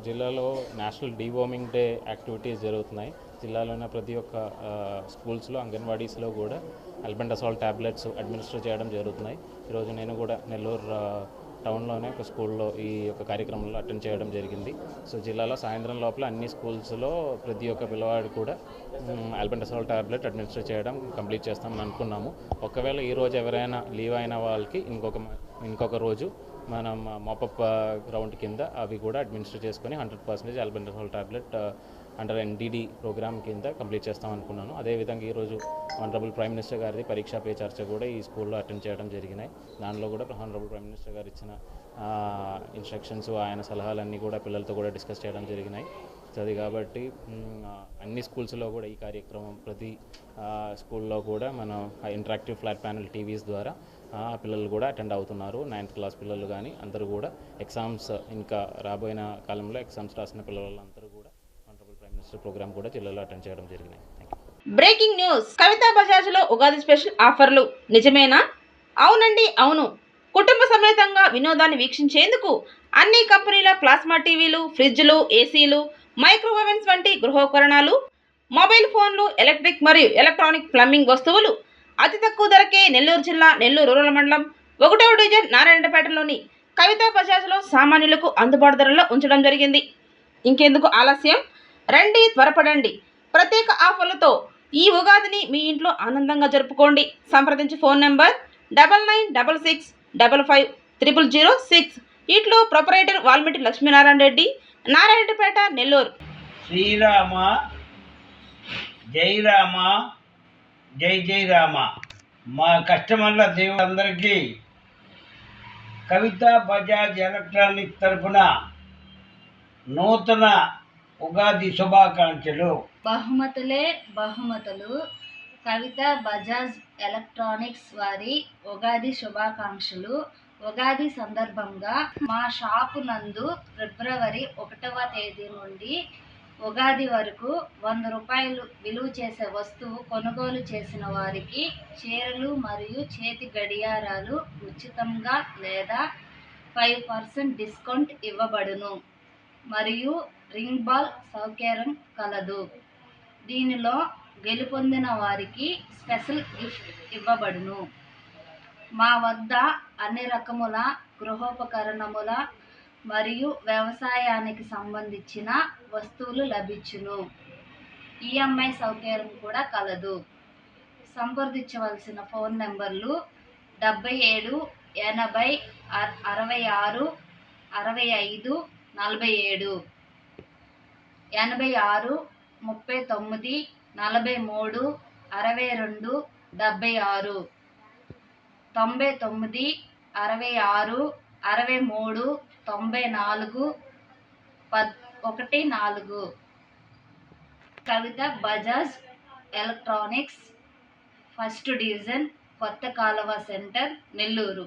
జిల్లాలో national deworming day activities జరుగుతున్నాయి. జిల్లాలో ఉన్న ప్రతి ఒక్క స్కూల్స్లో, అంగన్వాడీస్లో కూడా ఆల్బెండజోల్ టాబ్లెట్స్ అడ్మినిస్టర్ చేయడం జరుగుతున్నాయి. ఈరోజు నేను కూడా నెల్లూరు టౌన్లోనే ఒక స్కూల్లో ఈ యొక్క కార్యక్రమంలో అటెండ్ చేయడం జరిగింది. సో జిల్లాలో సాయంత్రం లోపల అన్ని స్కూల్స్లో ప్రతి ఒక్క పిల్లవాడు కూడా ఆల్బెండజోల్ టాబ్లెట్ అడ్మినిస్టర్ చేయడం కంప్లీట్ చేస్తామని అనుకున్నాము. ఒకవేళ ఈరోజు ఎవరైనా లీవ్ అయిన వాళ్ళకి ఇంకొక రోజు మనం మాపప్ గ్రౌండ్ కింద అవి కూడా అడ్మినిస్టర్ చేసుకొని 100% albendazole tablet under NDD program కింద కంప్లీట్ చేస్తాం అనుకున్నాను. అదేవిధంగా ఈరోజు ఆనరబుల్ ప్రైమ్ మినిస్టర్ గారిది పరీక్షా పే చర్చ కూడా ఈ స్కూల్లో అటెండ్ చేయడం జరిగినాయి. దానిలో కూడా ఆనరబుల్ ప్రైమ్ మినిస్టర్ గారు ఇచ్చిన ఇన్స్ట్రక్షన్స్, ఆయన సలహాలన్నీ కూడా పిల్లలతో కూడా డిస్కస్ చేయడం జరిగినాయి. సో అది కాబట్టి అన్ని స్కూల్స్లో కూడా ఈ కార్యక్రమం ప్రతి స్కూల్లో కూడా మనం ఇంటరాక్టివ్ ఫ్లాట్ ప్యానెల్ టీవీస్ ద్వారా పిల్లలు కూడా అటెండ్ అవుతున్నారు. 9th క్లాస్ పిల్లలు కానీ అందరూ కూడా ఎగ్జామ్స్ ఇంకా రాబోయిన కాలంలో ఎగ్జామ్స్ రాసిన పిల్లలందరూ కూడా ఆనరబుల్ ప్రైమ్ మినిస్టర్ ప్రోగ్రామ్ కూడా జిల్లాలో అటెండ్ చేయడం జరిగినాయి. Breaking news. కవితా బజాజ్ లో ఉగాది స్పెషల్ ఆఫర్లు నిజమేనా? అవునండి, అవును. కుటుంబ సమేతంగా వినోదాన్ని వీక్షించేందుకు అన్ని కంపెనీల ప్లాస్మా టీవీలు, ఫ్రిడ్జ్లు, ఏసీలు, మైక్రోవేవెన్స్ వంటి గృహోపకరణాలు, మొబైల్ ఫోన్లు, ఎలక్ట్రిక్ మరియు ఎలక్ట్రానిక్ ప్లంబింగ్ వస్తువులు అతి తక్కువ ధరకే నెల్లూరు జిల్లా నెల్లూరు రూరల్ మండలం 1వ డివిజన్ నారాయణపేటలోని కవితా బజాజ్లో సామాన్యులకు అందుబాటు ధరలో ఉంచడం జరిగింది. ఇంకెందుకు ఆలస్యం, రండి, త్వరపడండి. ప్రత్యేక ఆఫర్లతో ఈ ఉగాదిని మీ ఇంట్లో ఆనందంగా జరుపుకోండి. సంప్రదించి ఫోన్ నెంబర్ 9966550006. ఇట్లో ప్రొపరేటర్ వాల్మీటి లక్ష్మీనారాయణ రెడ్డి, నారాయణపేట, నెల్లూరు. శ్రీరామ జై రామ జై జై రామ. మా కస్టమర్ల దేవులందరికీ కవితా బజాజ్ ఎలక్ట్రానిక్స్ తరఫున నూతన ఉగాది శుభాకాంక్షలు. బహుమతులే బహుమతులు. కవితా బజాజ్ ఎలక్ట్రానిక్స్ వారి ఉగాది శుభాకాంక్షలు. ఉగాది సందర్భంగా మా షాపు నందు ఫిబ్రవరి 1వ తేదీ నుండి ఉగాది వరకు 100 రూపాయలు విలువ చేసే వస్తువు కొనుగోలు చేసిన వారికి చీరలు మరియు చేతి గడియారాలు ఉచితంగా లేదా 5% డిస్కౌంట్ ఇవ్వబడును మరియు రింగ్ బాల్ సౌకర్యం కలదు. దీనిలో గెలుపొందిన వారికి స్పెషల్ గిఫ్ట్ ఇవ్వబడును. మా వద్ద అన్ని రకముల గృహోపకరణముల మరియు వ్యవసాయానికి సంబంధించిన వస్తువులు లభించును. ఈఎంఐ సౌకర్యం కూడా కలదు. సంప్రదించవలసిన ఫోన్ నెంబర్లు 77 80 66 65 47, 86 39 43 62 76, 99 66 63 94 14. కవిత బజాజ్ ఎలక్ట్రానిక్స్, 1st డివిజన్, కొత్త కాలువ సెంటర్, నెల్లూరు.